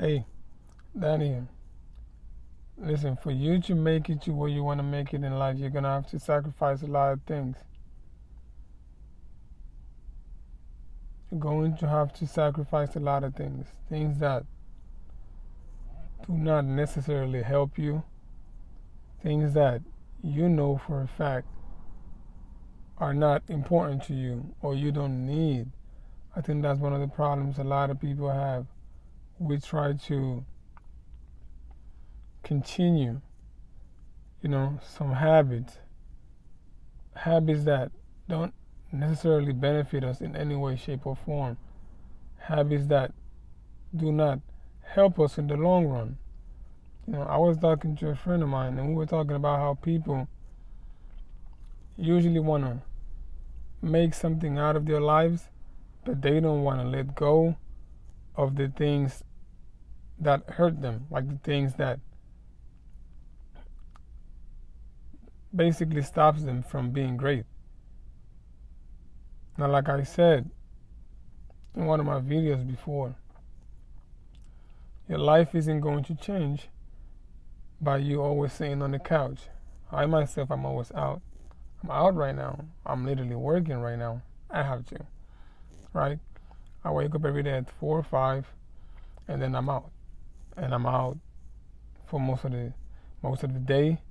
Hey, Danny, listen, for you to make it to where you want to make it in life, you're going to have to sacrifice a lot of things. You're going to have to sacrifice a lot of things. Things that do not necessarily help you. Things that you know for a fact are not important to you or you don't need. I think that's one of the problems a lot of people have. We try to continue, some habits that don't necessarily benefit us in any way, shape, or form, habits that do not help us in the long run. I was talking to a friend of mine, and we were talking about how people usually want to make something out of their lives, but they don't want to let go of the things that hurt them, like the things that basically stops them from being great. Now, like I said in one of my videos before, your life isn't going to change by you always sitting on the couch. I myself, I'm always out. I'm out right now. I'm literally working right now. I have to, right? I wake up every day at 4 or 5, and then I'm out. And I'm out for most of the day,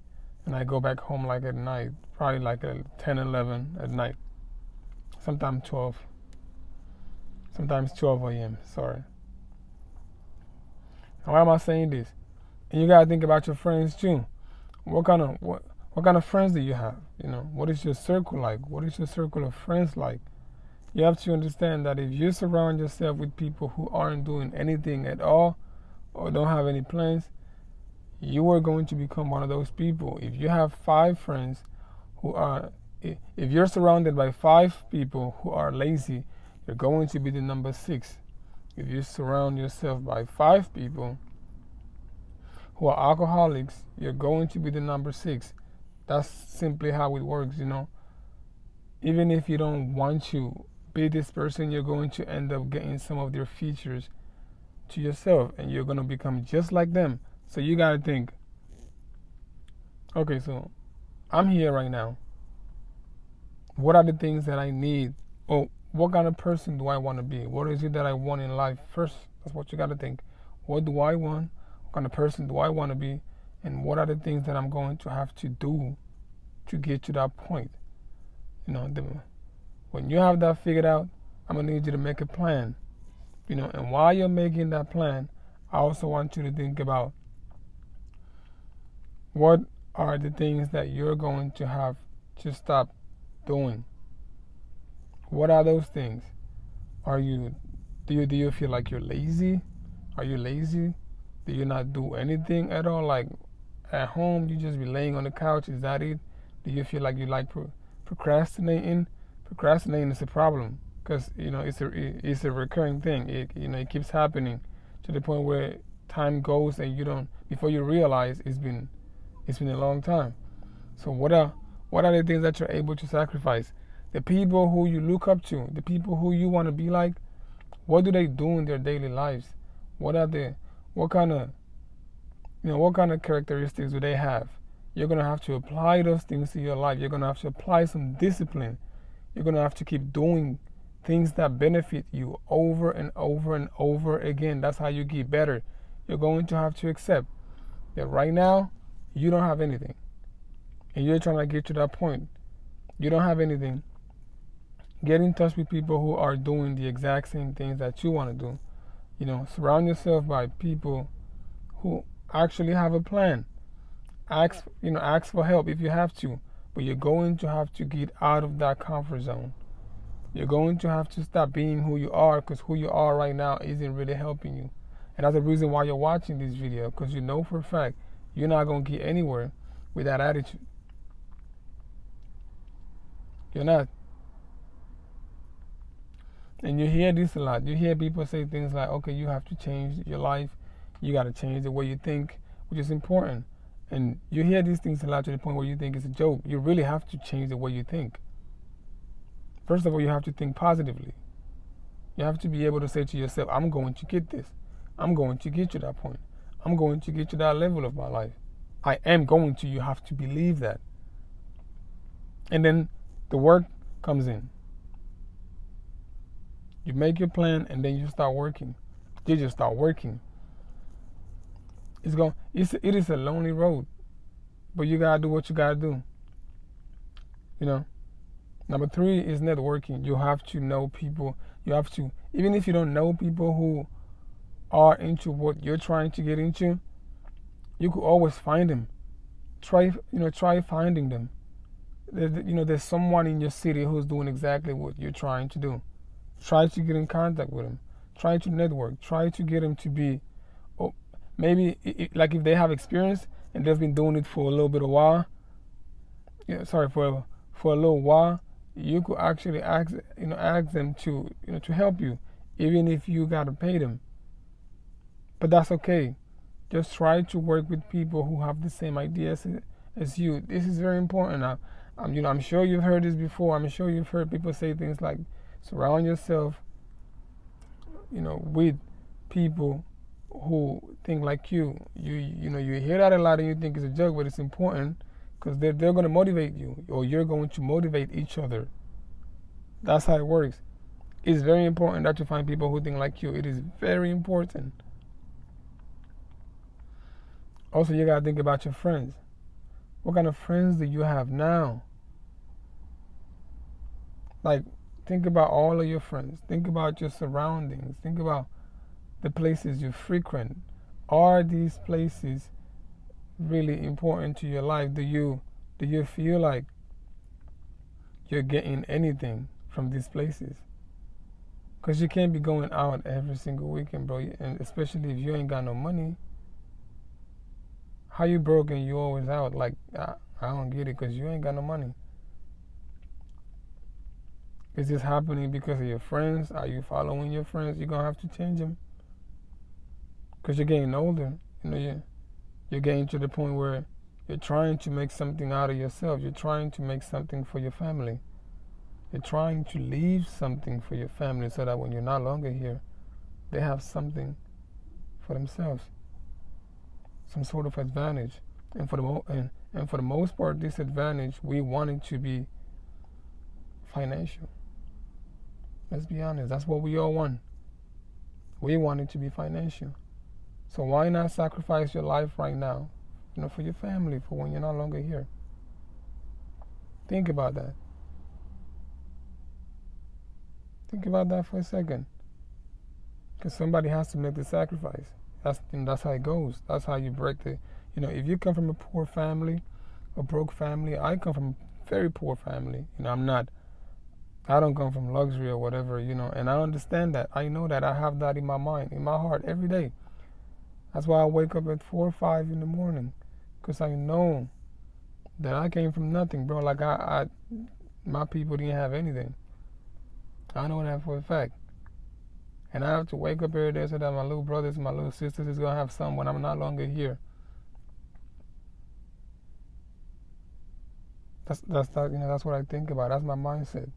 and I go back home like at night, probably like at 10, 11 at night. Sometimes 12. Sometimes 12 a.m. Sorry. Now, why am I saying this? And you gotta think about your friends too. What kind of friends do you have? What is your circle like? What is your circle of friends like? You have to understand that if you surround yourself with people who aren't doing anything at all or don't have any plans, you are going to become one of those people. If you have 5 friends if you're surrounded by 5 people who are lazy, you're going to be the number 6. If you surround yourself by 5 people who are alcoholics, you're going to be the number 6. That's simply how it works, Even if you don't want to be this person, you're going to end up getting some of their features to yourself, and you're going to become just like them. So you got to think, okay, so I'm here right now. What are the things that I need? Or what kind of person do I want to be? What is it that I want in life? First, that's what you got to think. What do I want? What kind of person do I want to be? And what are the things that I'm going to have to do to get to that point? When you have that figured out, I'm going to need you to make a plan. And while you're making that plan, I also want you to think about what are the things that you're going to have to stop doing. What are those things? Do you feel like you're lazy? Are you lazy? Do you not do anything at all? Like at home, you just be laying on the couch. Is that it? Do you feel like you like procrastinating? Procrastinating is a problem because it's a recurring thing. It keeps happening to the point where time goes and before you realize it's been a long time. So what are the things that you're able to sacrifice? The people who you look up to, the people who you want to be like, what do they do in their daily lives? What kind of characteristics do they have? You're going to have to apply those things to your life. You're going to have to apply some discipline. You're going to have to keep doing things that benefit you over and over and over again. That's how you get better. You're going to have to accept that right now, you don't have anything. And you're trying to get to that point. You don't have anything. Get in touch with people who are doing the exact same things that you want to do. Surround yourself by people who actually have a plan. Ask for help if you have to. But you're going to have to get out of that comfort zone. You're going to have to stop being who you are, because who you are right now isn't really helping you. And that's the reason why you're watching this video, because you know for a fact you're not going to get anywhere with that attitude. You're not. And you hear this a lot. You hear people say things like, okay, you have to change your life. You got to change the way you think, which is important. And you hear these things a lot to the point where you think it's a joke. You really have to change the way you think. First of all, you have to think positively. You have to be able to say to yourself, I'm going to get this. I'm going to get to that point. I'm going to get to that level of my life. I am going to. You have to believe that. And then the work comes in. You make your plan and then you start working. You just start working. It is a lonely road, but you gotta do what you gotta do. You know. Number 3 is networking. You have to know people. You have to, even if you don't know people who are into what you're trying to get into, you could always find them. Try finding them. There's someone in your city who's doing exactly what you're trying to do. Try to get in contact with them. Try to network. Try to get them to be, maybe like if they have experience and they've been doing it for a little bit of while. For a little while, you could actually ask them to help you, even if you gotta pay them. But that's okay. Just try to work with people who have the same ideas as you. This is very important. I'm sure you've heard this before. I'm sure you've heard people say things like, surround yourself, with people who think like you. You hear that a lot and you think it's a joke, but it's important because they're going to motivate you, or you're going to motivate each other. That's how it works. It's very important that you find people who think like you. It is very important. Also, you gotta think about your friends. What kind of friends do you have now? Like, think about all of your friends. Think about your surroundings. Think about the places you frequent. Are these places really important to your life? Do you feel like you're getting anything from these places? Because you can't be going out every single weekend, bro. And especially if you ain't got no money. How you broke and you always out? Like, I don't get it, because you ain't got no money. Is this happening because of your friends? Are you following your friends? You're going to have to change them. Because you're getting older. You're getting to the point where you're trying to make something out of yourself. You're trying to make something for your family. You're trying to leave something for your family so that when you're no longer here, they have something for themselves. Some sort of advantage. And for the most part, this advantage, we want it to be financial. Let's be honest. That's what we all want. We want it to be financial. So why not sacrifice your life right now, for your family, for when you're no longer here? Think about that. Think about that for a second. Because somebody has to make the sacrifice. That's how it goes. That's how you break the, if you come from a poor family, a broke family. I come from a very poor family. I don't come from luxury or whatever, and I understand that. I know that. I have that in my mind, in my heart every day. That's why I wake up at 4 or 5 in the morning, because I know that I came from nothing, bro. Like my people didn't have anything. I know that for a fact. And I have to wake up every day so that my little brothers and my little sisters is going to have some when I'm no longer here. That's what I think about. That's my mindset.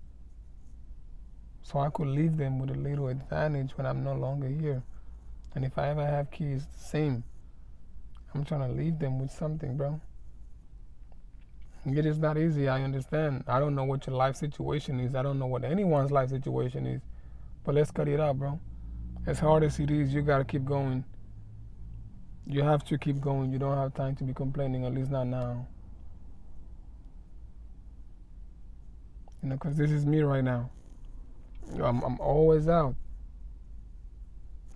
So I could leave them with a little advantage when I'm no longer here. And if I ever have kids, the same. I'm trying to leave them with something, bro. It is not easy, I understand. I don't know what your life situation is. I don't know what anyone's life situation is. But let's cut it out, bro. As hard as it is, you gotta keep going. You have to keep going. You don't have time to be complaining, at least not now. Because this is me right now. I'm always out.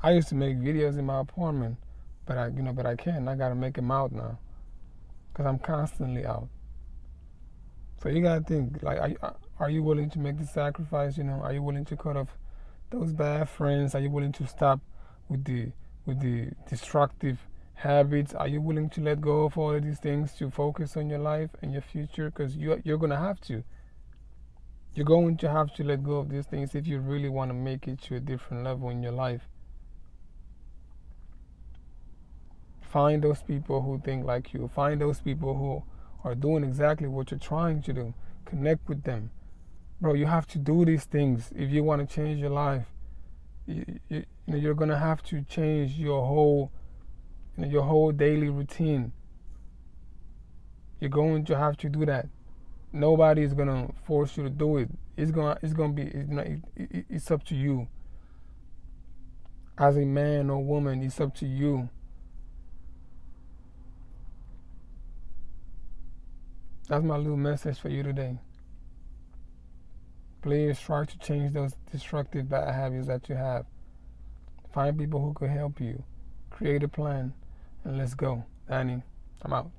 I used to make videos in my apartment, but I can't. I gotta make them out now, because I'm constantly out. So you gotta think, like, are you willing to make the sacrifice? Are you willing to cut off those bad friends? Are you willing to stop with the destructive habits? Are you willing to let go of all of these things to focus on your life and your future? Because you're gonna have to. You're going to have to let go of these things if you really want to make it to a different level in your life. Find those people who think like you. Find those people who are doing exactly what you're trying to do. Connect with them. Bro, you have to do these things if you want to change your life. You're gonna have to change your whole daily routine. You're going to have to do that. Nobody is gonna force you to do it. It's gonna be, it's up to you. As a man or woman, it's up to you. That's my little message for you today. Please try to change those destructive bad habits that you have. Find people who could help you. Create a plan, and let's go. Danny, I'm out.